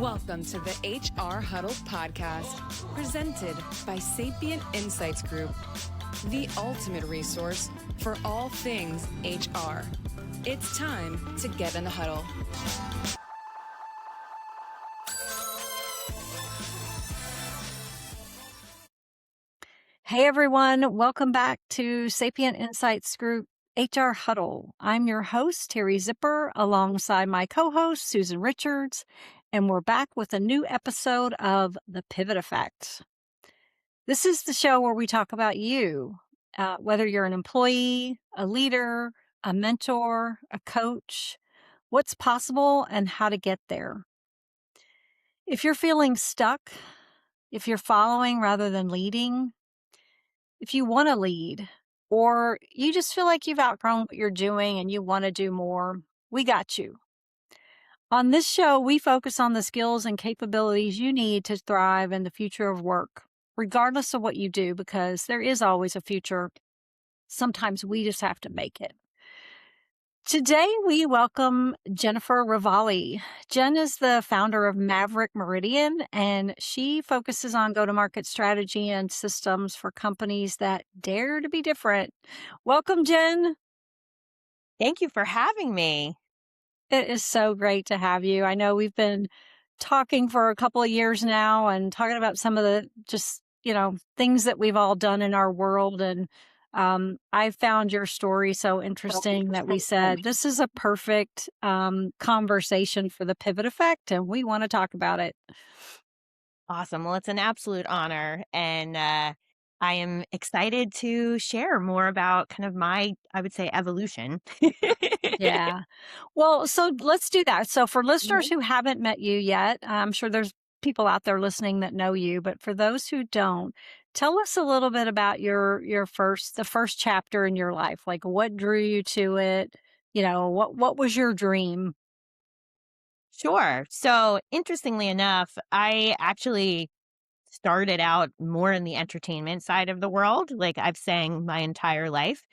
Welcome to the HR Huddle podcast, presented by Sapient Insights Group, the ultimate resource for all things HR. It's time to get in the huddle. Hey everyone, welcome back to Sapient Insights Group HR Huddle. I'm your host, Teri Zipper, alongside my co-host, Susan Richards, and we're back with a new episode of The Pivot Effect. This is the show where we talk about you, whether you're an employee, a leader, a mentor, a coach, what's possible and how to get there. If you're feeling stuck, if you're following rather than leading, if you want to lead, or you just feel like you've outgrown what you're doing and you want to do more, we got you. On this show, we focus on the skills and capabilities you need to thrive in the future of work, regardless of what you do, because there is always a future. Sometimes we just have to make it. Today, we welcome Jennifer Ravalli. Jenn is the founder of Maverick Meridian, and she focuses on go-to-market strategy and systems for companies that dare to be different. Welcome, Jenn. Thank you for having me. It is so great to have you. I know we've been talking for a couple of years now and talking about some of the just, things that we've all done in our world. And I found your story so interesting that we said, this is a perfect conversation for the pivot effect, and we want to talk about it. Awesome. Well, it's an absolute honor. And I am excited to share more about kind of my, I would say, evolution. Yeah. Well, so let's do that. So for listeners Mhm. who haven't met you yet, I'm sure there's people out there listening that know you, but for those who don't, tell us a little bit about the first chapter in your life. Like what drew you to it? What was your dream? Sure. So, interestingly enough, I actually started out more in the entertainment side of the world. Like I've sang my entire life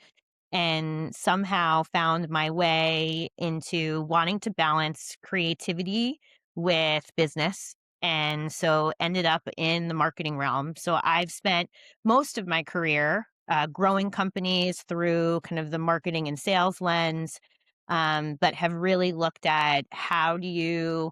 and somehow found my way into wanting to balance creativity with business. And so ended up in the marketing realm. So I've spent most of my career growing companies through kind of the marketing and sales lens, but have really looked at how do you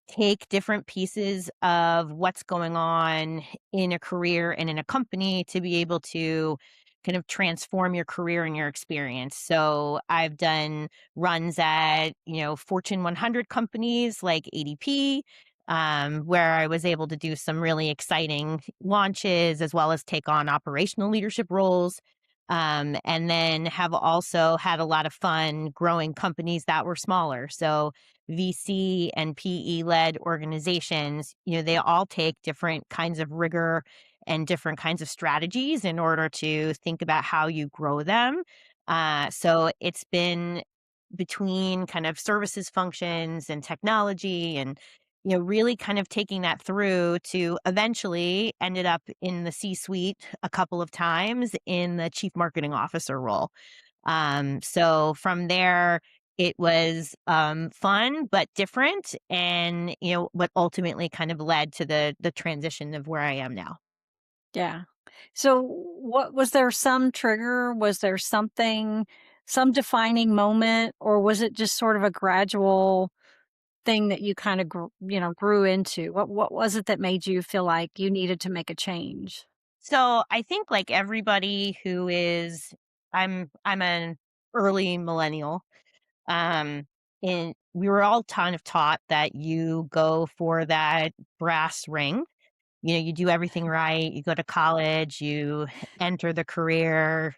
take different pieces of what's going on in a career and in a company to be able to kind of transform your career and your experience. So I've done runs at, Fortune 100 companies like ADP, where I was able to do some really exciting launches as well as take on operational leadership roles. And then have also had a lot of fun growing companies that were smaller. So VC and PE led organizations, they all take different kinds of rigor and different kinds of strategies in order to think about how you grow them. So it's been between kind of services functions and technology and really kind of taking that through to eventually ended up in the C-suite a couple of times in the chief marketing officer role. So from there, it was fun but different, and what ultimately kind of led to the transition of where I am now. Yeah. So what was there some trigger? Was there some defining moment, or was it just sort of a gradual thing that you kind of grew into? What was it that made you feel like you needed to make a change? So I think like everybody who is, I'm an early millennial. Um, and we were all kind of taught that you go for that brass ring. You do everything right. You go to college, you enter the career,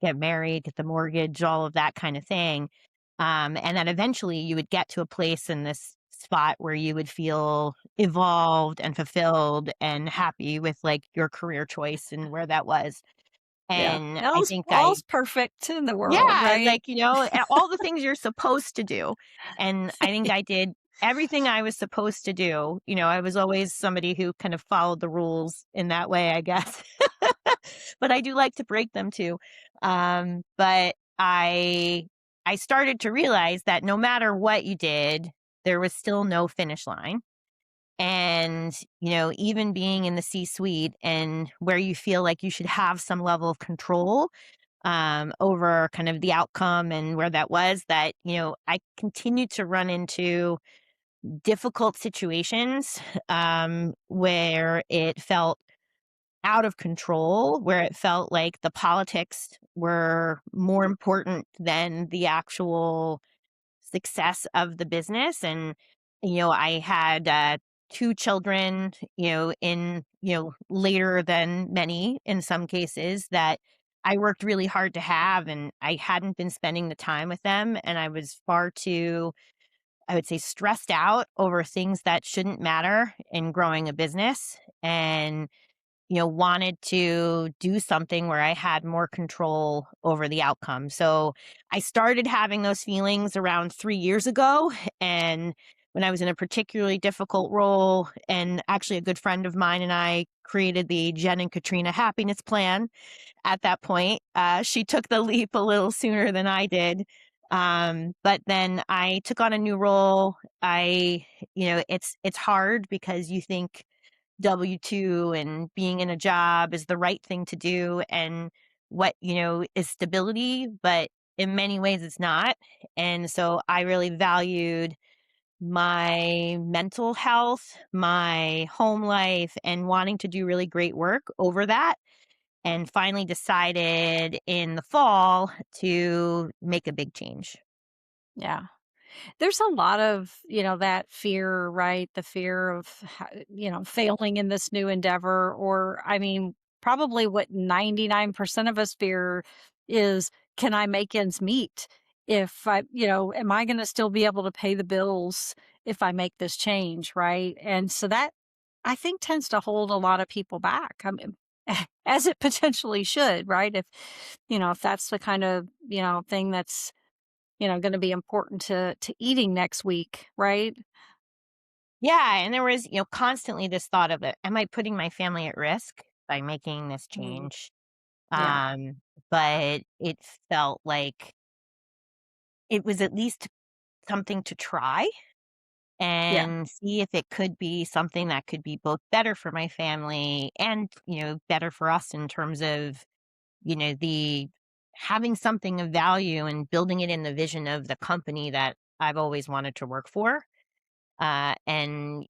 get married, get the mortgage, all of that kind of thing. And then eventually you would get to a place in this spot where you would feel evolved and fulfilled and happy with like your career choice and where that was. Yeah. And I All's, think all's perfect in the world, yeah, right? like, all the things you're supposed to do. And I think I did everything I was supposed to do. I was always somebody who kind of followed the rules in that way, I guess. But I do like to break them too. But I started to realize that no matter what you did, there was still no finish line. And, even being in the C-suite and where you feel like you should have some level of control over kind of the outcome and where that was, that, I continued to run into difficult situations where it felt out of control, where it felt like the politics were more important than the actual success of the business. And, I had 2 children, in, later than many in some cases that I worked really hard to have, and I hadn't been spending the time with them. And I was far too, I would say, stressed out over things that shouldn't matter in growing a business. And wanted to do something where I had more control over the outcome. So I started having those feelings around 3 years ago. And when I was in a particularly difficult role, and actually a good friend of mine and I created the Jenn and Katrina happiness plan at that point. She took the leap a little sooner than I did. But then I took on a new role. It's hard because you think W-2 and being in a job is the right thing to do and what, is stability, but in many ways it's not. And so I really valued my mental health, my home life, and wanting to do really great work over that. And finally decided in the fall to make a big change. Yeah. There's a lot of, that fear, right? The fear of, failing in this new endeavor. Or, I mean, probably what 99% of us fear is, can I make ends meet? If am I going to still be able to pay the bills if I make this change, right? And so that I think tends to hold a lot of people back. I mean, as it potentially should, right? If that's the kind of, thing that's gonna be important to eating next week, right? Yeah, and there was, constantly this thought of it. Am I putting my family at risk by making this Mm, change? yeah, Um, but it felt like it was at least something to try yeah, and see if it could be something that could be both better for my family and, better for us in terms of, the having something of value and building it in the vision of the company that I've always wanted to work for. And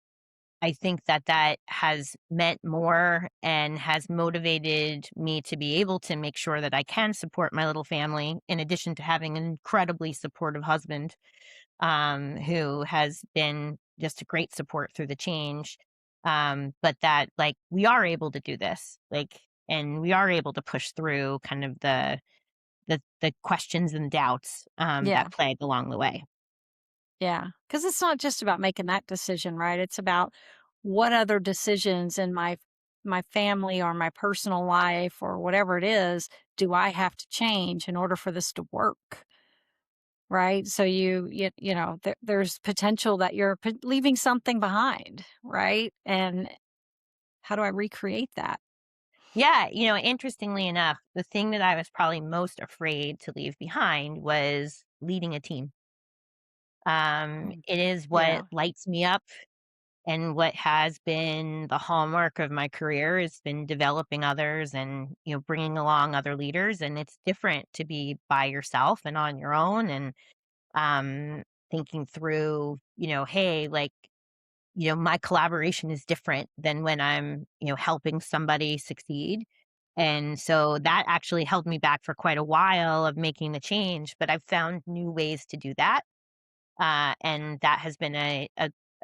I think that that has meant more and has motivated me to be able to make sure that I can support my little family, in addition to having an incredibly supportive husband, who has been just a great support through the change. But that, like, we are able to do this, like, and we are able to push through kind of the questions and doubts yeah, that plague along the way. yeah. Because it's not just about making that decision, right? It's about what other decisions in my family or my personal life or whatever it is, do I have to change in order for this to work, right? So there's potential that you're leaving something behind, right? And how do I recreate that? Yeah, interestingly enough, the thing that I was probably most afraid to leave behind was leading a team. Mm, It is yeah, what lights me up and what has been the hallmark of my career has been developing others and, bringing along other leaders. And it's different to be by yourself and on your own and um, thinking through, hey, like, my collaboration is different than when I'm, helping somebody succeed. And so that actually held me back for quite a while of making the change, but I've found new ways to do that. And that has been a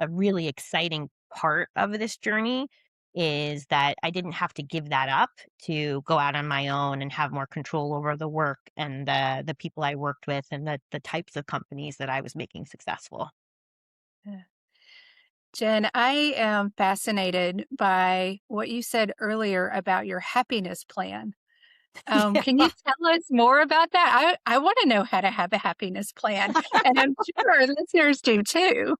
really exciting part of this journey is that I didn't have to give that up to go out on my own and have more control over the work and the people I worked with and the types of companies that I was making successful. Yeah. Jen, I am fascinated by what you said earlier about your happiness plan. Can you tell us more about that? I want to know how to have a happiness plan, and I'm sure our listeners do too.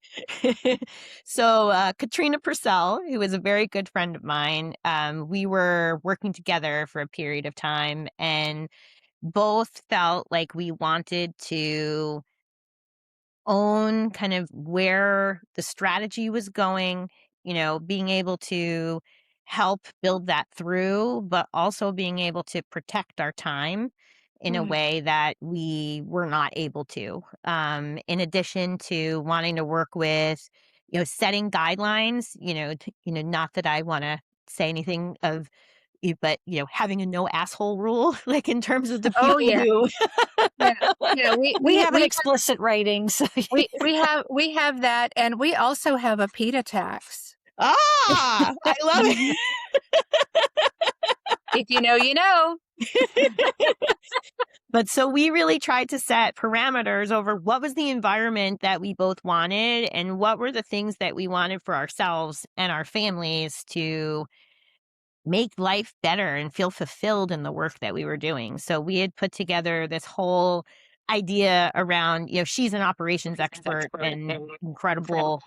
So Katrina Purcell, who is a very good friend of mine, we were working together for a period of time and both felt like we wanted to own kind of where the strategy was going being able to help build that through, but also being able to protect our time in a Mm. way that we were not able to. In addition to wanting to work with, setting guidelines, not that I want to say anything of but having a no asshole rule, like in terms of the Oh, people yeah. who Yeah. Yeah, we We we have an we explicit rating, so we have that, and we also have a PETA tax. ah, I love Mhm. If you know, you know. it. But so we really tried to set parameters over what was the environment that we both wanted and what were the things that we wanted for ourselves and our families to make life better and feel fulfilled in the work that we were doing. So we had put together this whole idea around, she's an operations expert and incredible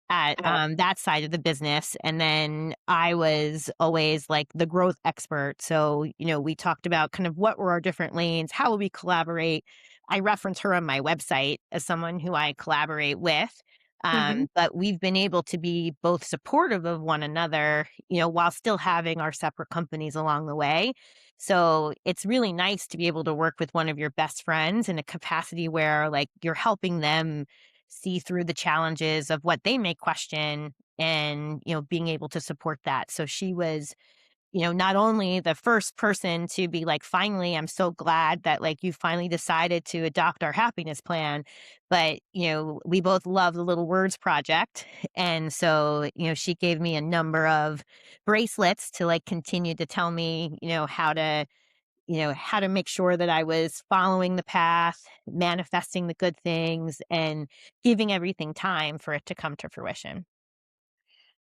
at that side of the business. And then I was always like the growth expert. So, we talked about kind of what were our different lanes, how would we collaborate. I reference her on my website as someone who I collaborate with. Mhm. But we've been able to be both supportive of one another, while still having our separate companies along the way. So it's really nice to be able to work with one of your best friends in a capacity where like you're helping them see through the challenges of what they may question and, being able to support that. So she was, not only the first person to be like, finally, I'm so glad that like you finally decided to adopt our happiness plan, but, we both love the Little Words Project. And so, she gave me a number of bracelets to like continue to tell me, how to make sure that I was following the path, manifesting the good things, and giving everything time for it to come to fruition.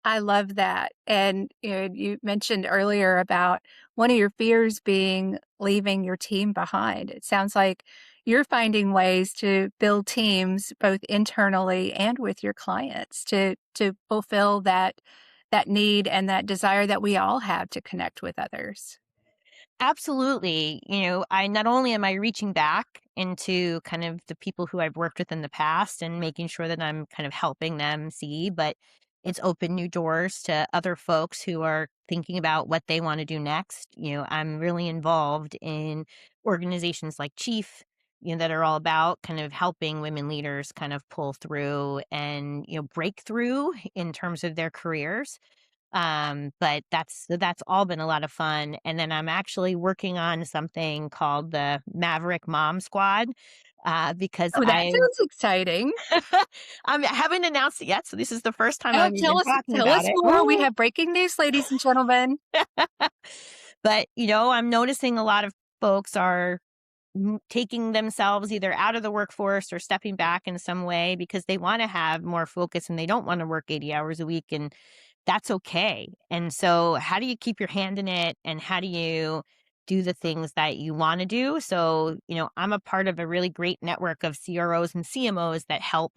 I love that. And you mentioned earlier about one of your fears being leaving your team behind. It sounds like you're finding ways to build teams both internally and with your clients to fulfill that need and that desire that we all have to connect with others. Absolutely. I not only am I reaching back into kind of the people who I've worked with in the past and making sure that I'm kind of helping them see, but it's opened new doors to other folks who are thinking about what they want to do next. I'm really involved in organizations like Chief, that are all about kind of helping women leaders kind of pull through and, break through in terms of their careers. But that's all been a lot of fun. And then I'm actually working on something called the Maverick Mom Squad, because Oh, that I sounds exciting. I haven't announced it yet, so this is the first time Oh, I'm tell even us talking tell about us it. more. We have breaking news, ladies and gentlemen. But I'm noticing a lot of folks are taking themselves either out of the workforce or stepping back in some way because they want to have more focus and they don't want to work 80 hours a week, and that's okay. And so how do you keep your hand in it and how do you do the things that you want to do? So, I'm a part of a really great network of CROs and CMOs that help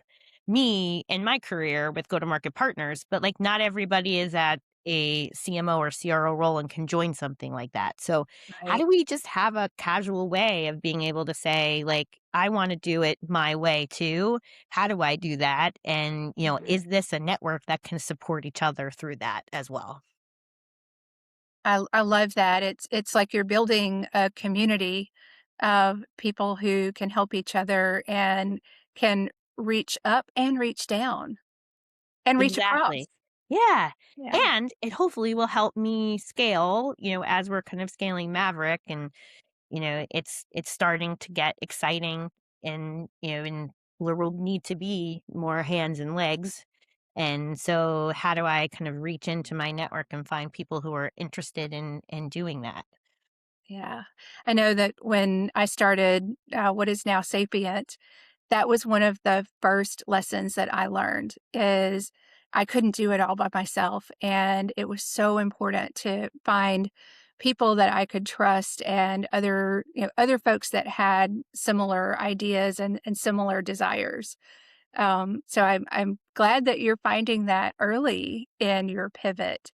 me in my career with go to market partners, but like not everybody is at a CMO or CRO role and can join something like that. So how Right. do we just have a casual way of being able to say, like, I want to do it my way too? How do I do that? And, is this a network that can support each other through that as well? I love that. It's like you're building a community of people who can help each other and can reach up and reach down and reach across. Exactly. Yeah. Yeah. And it hopefully will help me scale, as we're kind of scaling Maverick and, it's starting to get exciting and, and there will need to be more hands and legs. And so how do I kind of reach into my network and find people who are interested in doing that? Yeah. I know that when I started what is now Sapient, that was one of the first lessons that I learned is I couldn't do it all by myself. And it was so important to find people that I could trust and other folks that had similar ideas and similar desires. So I'm glad that you're finding that early in your pivot.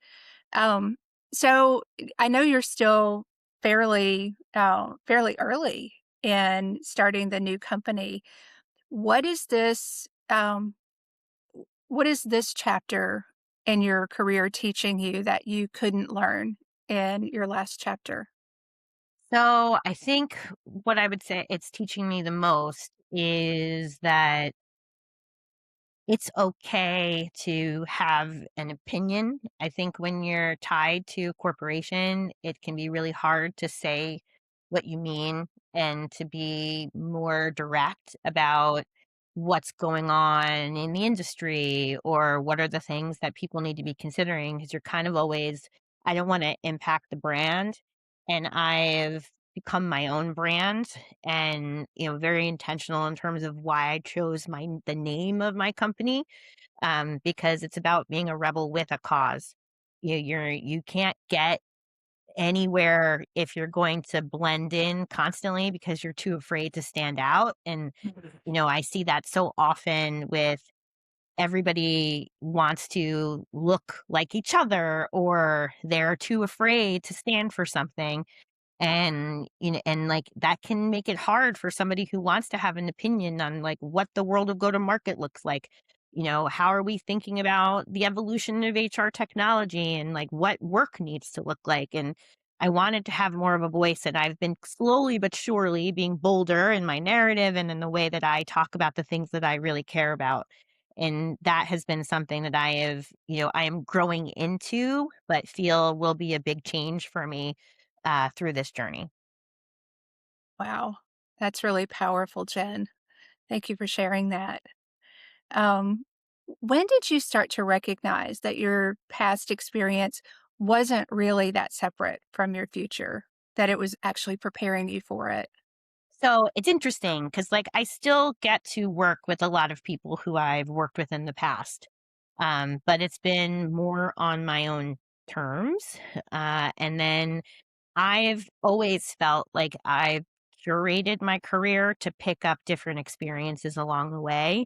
Um, so I know you're still fairly early in starting the new company. What is this? What is this chapter in your career teaching you that you couldn't learn in your last chapter? So I think what I would say it's teaching me the most is that it's okay to have an opinion. I think when you're tied to a corporation, it can be really hard to say what you mean and to be more direct about what's going on in the industry or what are the things that people need to be considering because you're kind of always, I don't want to impact the brand. And I've become my own brand and very intentional in terms of why I chose the name of my company, because it's about being a rebel with a cause. You can't get anywhere if you're going to blend in constantly because you're too afraid to stand out. And I see that so often with everybody wants to look like each other or they're too afraid to stand for something, and like that can make it hard for somebody who wants to have an opinion on like what the world of go to market looks like. How are we thinking about the evolution of HR technology and like what work needs to look like? And I wanted to have more of a voice, and I've been slowly but surely being bolder in my narrative and in the way that I talk about the things that I really care about. And that has been something that I am growing into, but feel will be a big change for me through this journey. Wow, that's really powerful, Jen. Thank you for sharing that. Um, when did you start to recognize that your past experience wasn't really that separate from your future, that it was actually preparing you for it? So it's interesting because, like, I still get to work with a lot of people who I've worked with in the past, but it's been more on my own terms. And then I've always felt like I've curated my career to pick up different experiences along the way.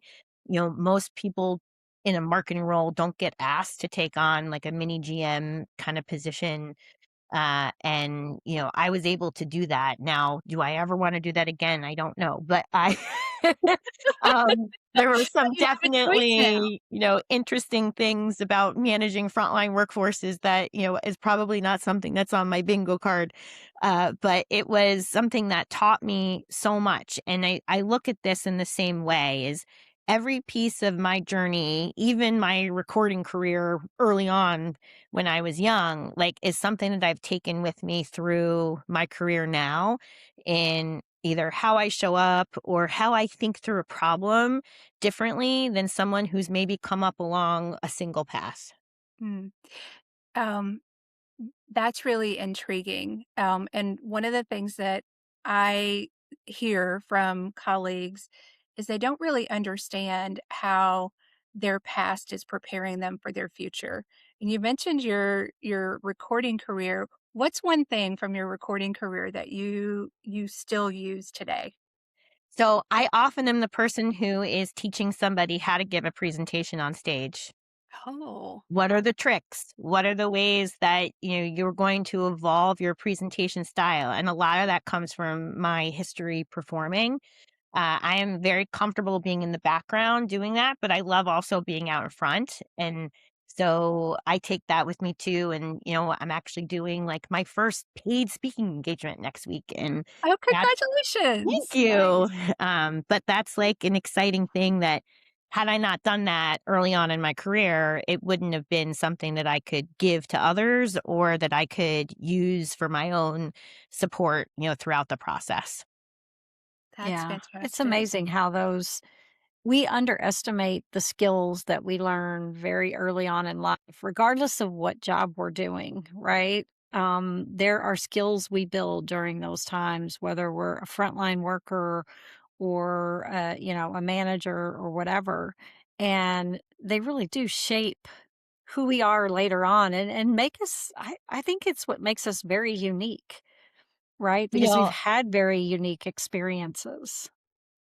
Most people in a marketing role don't get asked to take on like a mini GM kind of position, and I was able to do that. Now, do I ever want to do that again? I don't know, but I there were But some you have a choice now. definitely, interesting things about managing frontline workforces that, is probably not something that's on my bingo card. But it was something that taught me so much. And I look at this in the same way is every piece of my journey, even my recording career early on when I was young, like is something that I've taken with me through my career now in either how I show up or how I think through a problem differently than someone who's maybe come up along a single path. Mm. Um, that's really intriguing. And one of the things that I hear from colleagues is they don't really understand how their past is preparing them for their future. And you mentioned your recording career. What's one thing from your recording career that you still use today? So I often am the person who is teaching somebody how to give a presentation on stage. Oh. What are the tricks? What are the ways that, you're going to evolve your presentation style? And a lot of that comes from my history performing. I am very comfortable being in the background doing that, but I love also being out in front. And so I take that with me too. And, I'm actually doing like my first paid speaking engagement next week. And Oh, that's thank congratulations. you. Nice. But that's like an exciting thing that had I not done that early on in my career, it wouldn't have been something that I could give to others or that I could use for my own support, throughout the process. That's Yeah. It's fantastic. amazing how we underestimate the skills that we learn very early on in life, regardless of what job we're doing, right? There are skills we build during those times, whether we're a frontline worker or, a manager or whatever. And they really do shape who we are later on and make us, I think it's what makes us very unique, right? You Because we've know, had very unique experiences.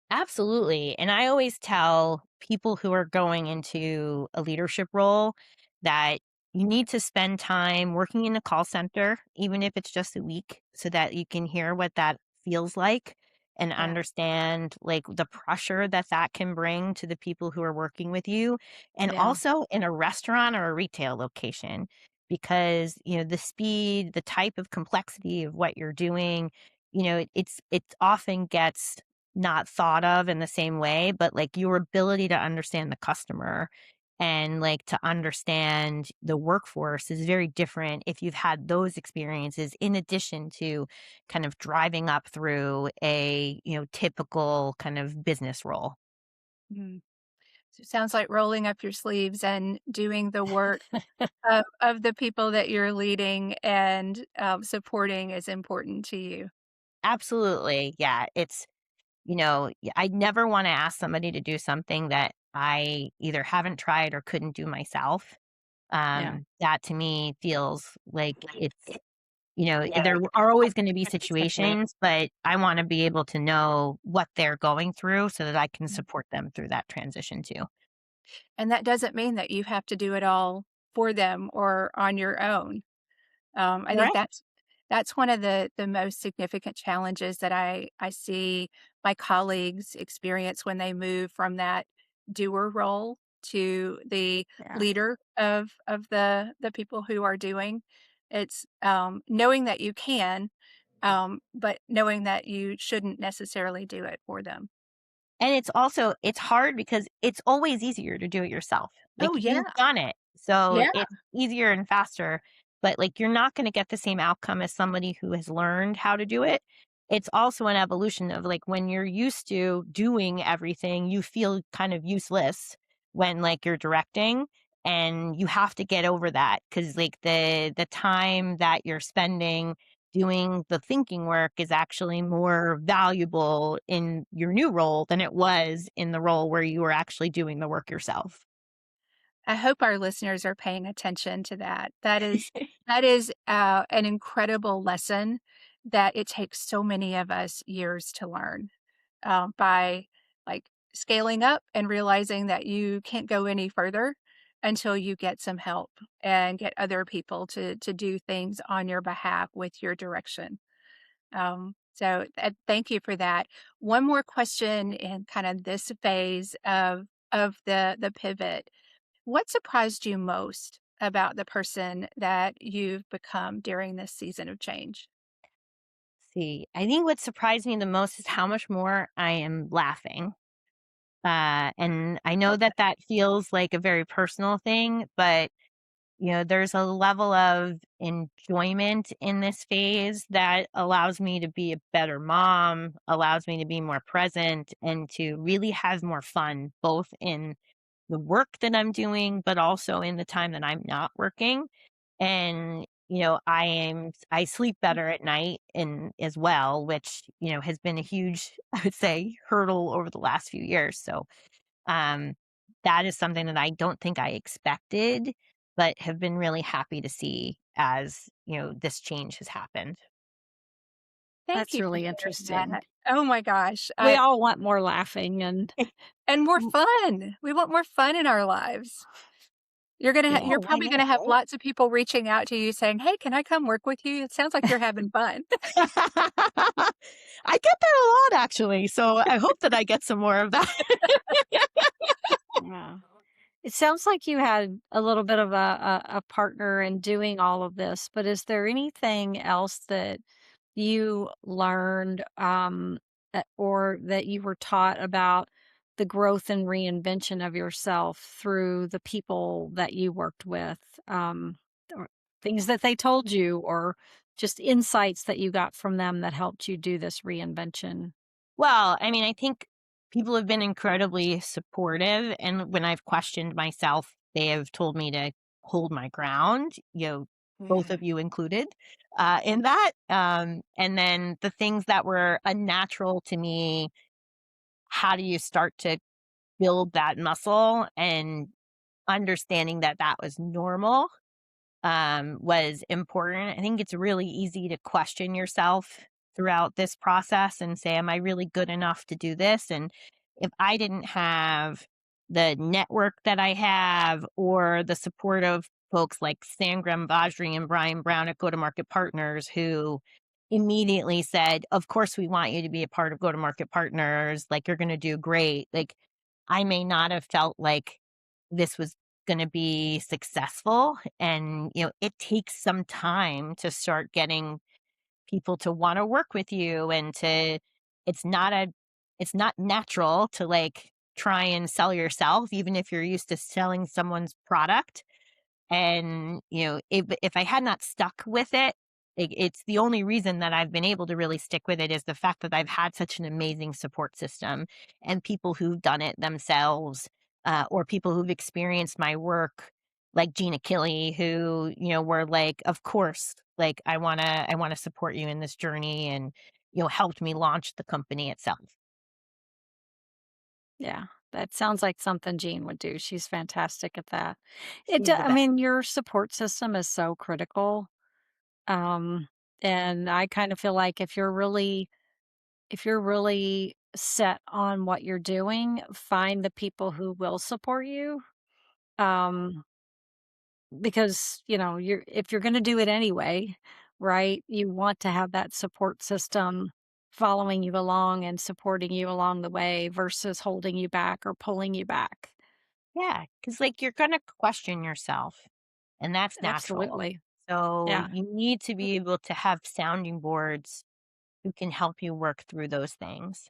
Absolutely. And I always tell people who are going into a leadership role that you need to spend time working in a call center, even if it's just a week, so that you can hear what that feels like and Yeah. understand like the pressure that that can bring to the people who are working with you, and Yeah. also in a restaurant or a retail location, because the speed, the type of complexity of what you're doing, it often gets not thought of in the same way, but like your ability to understand the customer and like to understand the workforce is very different if you've had those experiences in addition to kind of driving up through a typical kind of business role. Mm. So it sounds like rolling up your sleeves and doing the work of the people that you're leading and supporting is important to you. Absolutely. Yeah, I never want to ask somebody to do something that I either haven't tried or couldn't do myself. Yeah. That to me feels like there are always going to be situations, but I want to be able to know what they're going through so that I can Mm. support them through that transition too. And that doesn't mean that you have to do it all for them or on your own. I think Correct. that's one of the most significant challenges that I see my colleagues experience when they move from that doer role to the Yeah. leader of the people who are doing. It's knowing that you can, but knowing that you shouldn't necessarily do it for them. And it's hard because it's always easier to do it yourself. Like Oh yeah, you've done it. So yeah. it's easier and faster, but like you're not going to get the same outcome as somebody who has learned how to do it. It's also an evolution of like when you're used to doing everything, you feel kind of useless when like you're directing, and you have to get over that cuz like the time that you're spending doing the thinking work is actually more valuable in your new role than it was in the role where you were actually doing the work yourself. I hope our listeners are paying attention to that. That is an incredible lesson that it takes so many of us years to learn, by, like, scaling up and realizing that you can't go any further until you get some help and get other people to do things on your behalf with your direction. Thank you for that. One more question in kind of this phase of the pivot. What surprised you most about the person that you've become during this season of change? See, I think what surprised me the most is how much more I am laughing. And I know that that feels like a very personal thing, but there's a level of enjoyment in this phase that allows me to be a better mom, allows me to be more present, and to really have more fun, both in the work that I'm doing, but also in the time that I'm not working. And, I sleep better at night and as well, which, has been a huge, I would say, hurdle over the last few years. So, um, that is something that I don't think I expected, but have been really happy to see as, this change has happened. Thank That's you for really sharing interesting. that. Oh my gosh. We all want more laughing and And more fun. We want more fun in our lives. yeah. You're probably gonna have lots of people reaching out to you saying, "Hey, can I come work with you? It sounds like you're having fun." I get that a lot actually. So I hope that I get some more of that. Yeah. It sounds like you had a little bit of a partner in doing all of this, but is there anything else that you learned or that you were taught about the growth and reinvention of yourself through the people that you worked with? Or things that they told you, or just insights that you got from them that helped you do this reinvention? Well, I mean, I think people have been incredibly supportive. And when I've questioned myself, they have told me to hold my ground, both Yeah. of you included, in that. And then the things that were unnatural to me, how do you start to build that muscle, and understanding that that was normal was important. I think it's really easy to question yourself throughout this process and say, am I really good enough to do this? And if I didn't have the network that I have or the support of folks like Sangram Vajri and Brian Brown at Go to Market Partners, who immediately said, of course, we want you to be a part of go-to-market partners. Like, you're going to do great. Like, I may not have felt like this was going to be successful. And, it takes some time to start getting people to want to work with you and it's not a, it's not natural to like try and sell yourself, even if you're used to selling someone's product. And, if I had not stuck with it, it's the only reason that I've been able to really stick with it is the fact that I've had such an amazing support system and people who've done it themselves, or people who've experienced my work, like Gina Killey, who, were like, of course, like I want to support you in this journey and, helped me launch the company itself. Yeah, that sounds like something Jean would do. She's fantastic at that. She's the I best. mean, your support system is so critical. Um, and I kind of feel like if you're really set on what you're doing, find the people who will support you. Um, because, if you're going to do it anyway, right? You want to have that support system following you along and supporting you along the way versus holding you back or pulling you back. Yeah, because like you're gonna question yourself, and that's natural. Absolutely. So Yeah. you need to be able to have sounding boards who can help you work through those things.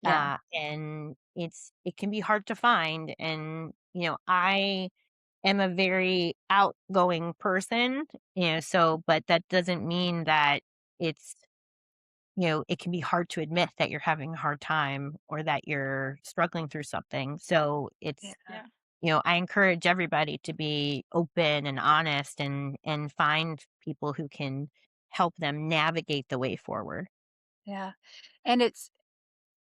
Yeah. And it can be hard to find. And I am a very outgoing person, so but that doesn't mean that it's it can be hard to admit that you're having a hard time or that you're struggling through something. So it's Yeah. I encourage everybody to be open and honest and find people who can help them navigate the way forward. Yeah. And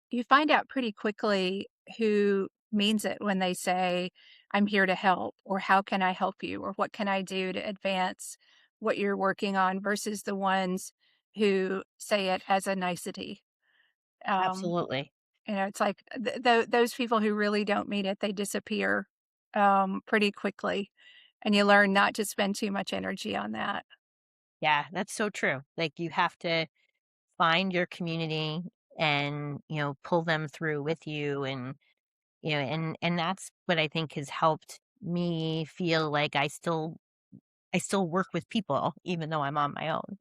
you find out pretty quickly who means it when they say, "I'm here to help," or "How can I help you?" or "What can I do to advance what you're working on?" versus the ones who say it as a nicety. Um, Absolutely. it's like those people who really don't mean it, they disappear pretty quickly, and you learn not to spend too much energy on that. Yeah, that's so true. Like you have to find your community and, pull them through with you and, and that's what I think has helped me feel like I still work with people even though I'm on my own.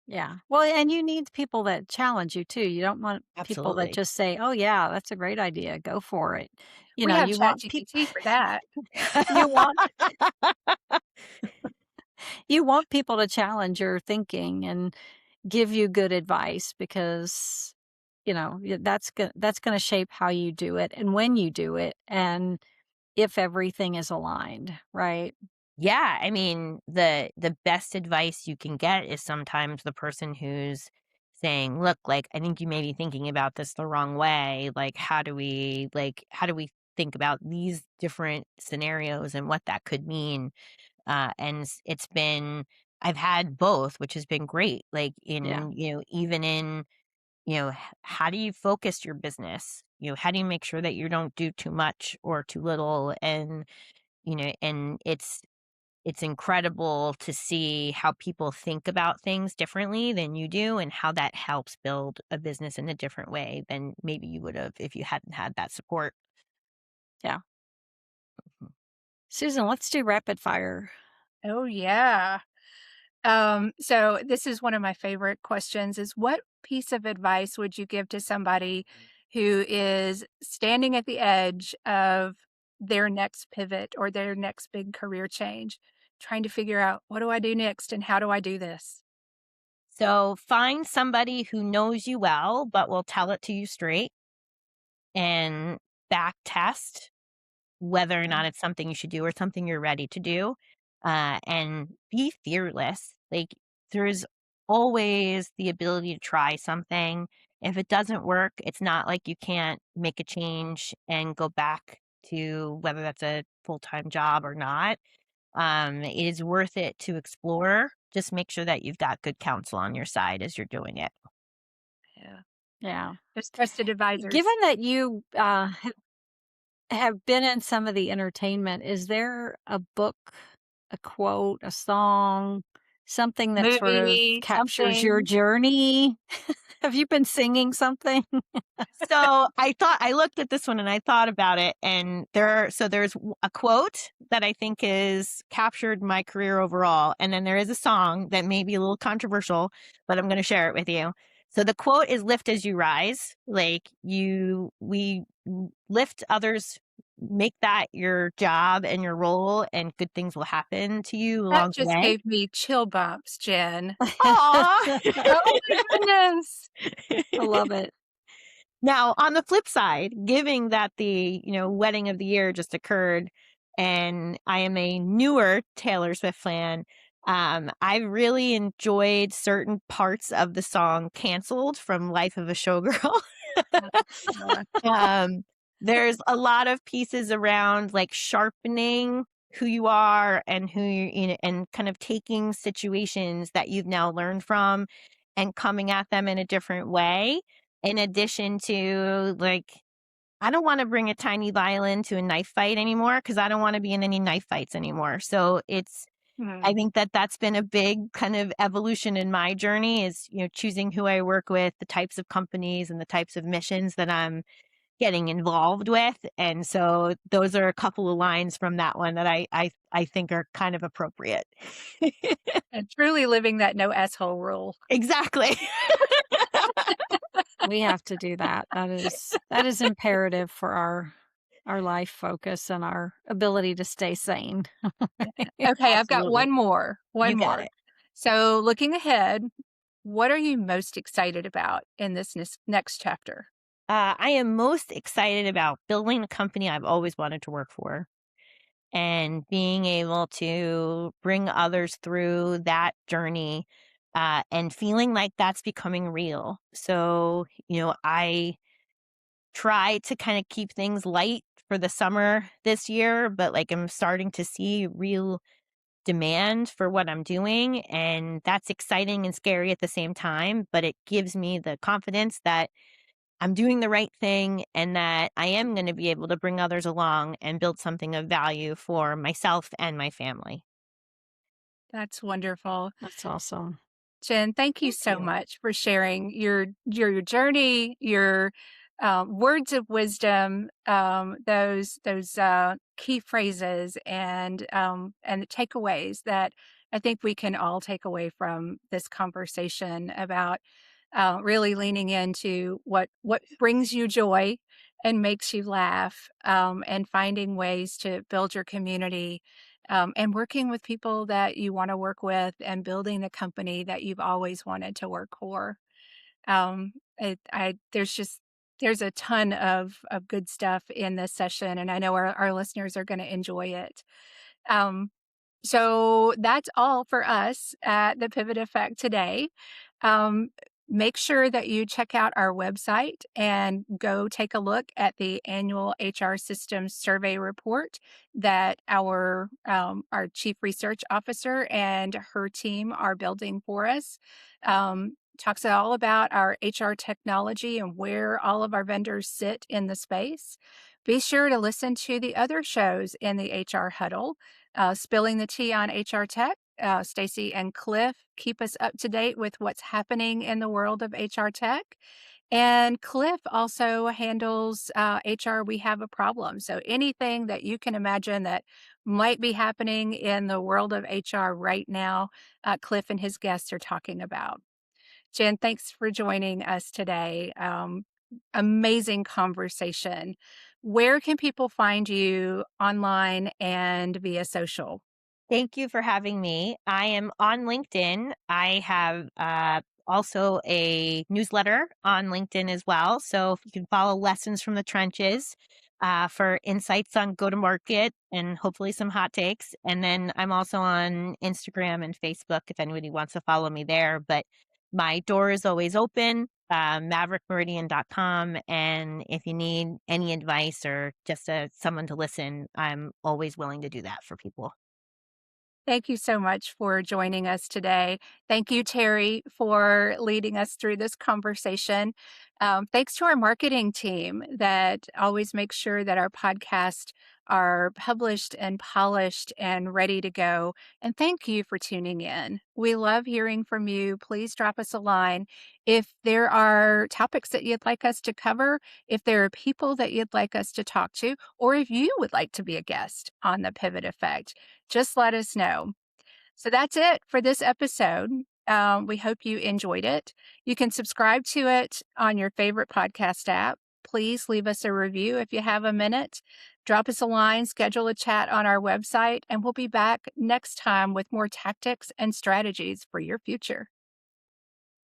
Yeah. Well, and you need people that challenge you too. You don't want people that Absolutely. just say, "Oh yeah, that's a great idea. Go for it." We have You want people ChatGPT for that. you want you want people to challenge your thinking and give you good advice because that's going to shape how you do it and when you do it and if everything is aligned, right? Yeah, I mean, the best advice you can get is sometimes the person who's saying, "Look, like I think you may be thinking about this the wrong way. Like how do we think about these different scenarios and what that could mean?" It's been I've had both, which has been great. Like Yeah. in, even in, how do you focus your business? How do you make sure that you don't do too much or too little? And it's incredible to see how people think about things differently than you do and how that helps build a business in a different way than maybe you would have if you hadn't had that support. Yeah. Susan, let's do rapid fire. Oh, yeah. So this is one of my favorite questions is what piece of advice would you give to somebody who is standing at the edge of their next pivot or their next big career change, trying to figure out what do I do next and how do I do this? So find somebody who knows you well, but will tell it to you straight and back test whether or Yeah. not it's something you should do or something you're ready to do. And be fearless. Like there's always the ability to try something. If it doesn't work, it's not like you can't make a change and go back to whether that's a full-time job or not. It is worth it to explore. Just make sure that you've got good counsel on your side as you're doing it. Yeah. Yeah. Just trusted advisors. Given that you have been in some of the entertainment, is there a book, a quote, a song, Something that sort of movie, captures your something. journey. Have you been singing something? So I looked at this one and I thought about it, and there's a quote that I think is captured my career overall, and then there is a song that may be a little controversial, but I'm going to share it with you. So the quote is "Lift as you rise." Like we lift others, make that your job and your role, and good things will happen to you That along the just way. gave me chill bumps, Jen. Aw. Oh my goodness. I love it. Now, on the flip side, giving that the, wedding of the year just occurred and I am a newer Taylor Swift fan, I really enjoyed certain parts of the song Canceled from Life of a Showgirl. Uh, um, there's a lot of pieces around like sharpening who you are and and kind of taking situations that you've now learned from and coming at them in a different way. In addition to like, I don't want to bring a tiny violin to a knife fight anymore because I don't want to be in any knife fights anymore. So I hmm. think that that's been a big kind of evolution in my journey is, choosing who I work with, the types of companies and the types of missions that I'm getting involved with. And so those are a couple of lines from that one that I think are kind of appropriate. And truly living that no asshole rule. Exactly. We have to do that. That is imperative for our life focus and our ability to stay sane. Okay, I've got Absolutely. one more. You One got more. it. So, looking ahead, what are you most excited about in this next chapter? I am most excited about building a company I've always wanted to work for and being able to bring others through that journey and feeling like that's becoming real. So, I try to kind of keep things light for the summer this year, but like I'm starting to see real demand for what I'm doing. And that's exciting and scary at the same time, but it gives me the confidence that I'm doing the right thing and that I am going to be able to bring others along and build something of value for myself and my family. That's wonderful. That's awesome. Jen, thank you Thank so you. much for sharing your journey, your words of wisdom, those key phrases, and the takeaways that I think we can all take away from this conversation about really leaning into what brings you joy and makes you laugh, and finding ways to build your community, and working with people that you want to work with and building the company that you've always wanted to work for. There's a ton of good stuff in this session, and I know our listeners are going to enjoy it. Um, so that's all for us at the Pivot Effect today. Um, Make sure that you check out our website and go take a look at the annual HR Systems Survey report that our Chief Research Officer and her team are building for us. Talks all about our HR technology and where all of our vendors sit in the space. Be sure to listen to the other shows in the HR Huddle. Spilling the tea on HR tech. Stacy and Cliff keep us up to date with what's happening in the world of HR tech. And Cliff also handles HR We Have a Problem. So anything that you can imagine that might be happening in the world of HR right now, Cliff and his guests are talking about. Jen, thanks for joining us today. Amazing conversation. Where can people find you online and via social? Thank you for having me. I am on LinkedIn. I have also a newsletter on LinkedIn as well. So if you can follow Lessons from the Trenches for insights on go to market and hopefully some hot takes. And then I'm also on Instagram and Facebook if anybody wants to follow me there. But my door is always open, maverickmeridian.com. And if you need any advice or just someone to listen, I'm always willing to do that for people. Thank you so much for joining us today. Thank you, Teri, for leading us through this conversation. Thanks to our marketing team that always makes sure that our podcast are published and polished and ready to go. And thank you for tuning in. We love hearing from you. Please drop us a line. If there are topics that you'd like us to cover, if there are people that you'd like us to talk to, or if you would like to be a guest on the Pivot Effect, just let us know. So that's it for this episode. We hope you enjoyed it. You can subscribe to it on your favorite podcast app. Please leave us a review if you have a minute. Drop us a line, schedule a chat on our website, and we'll be back next time with more tactics and strategies for your future.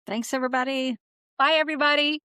Thanks, everybody. Bye, everybody.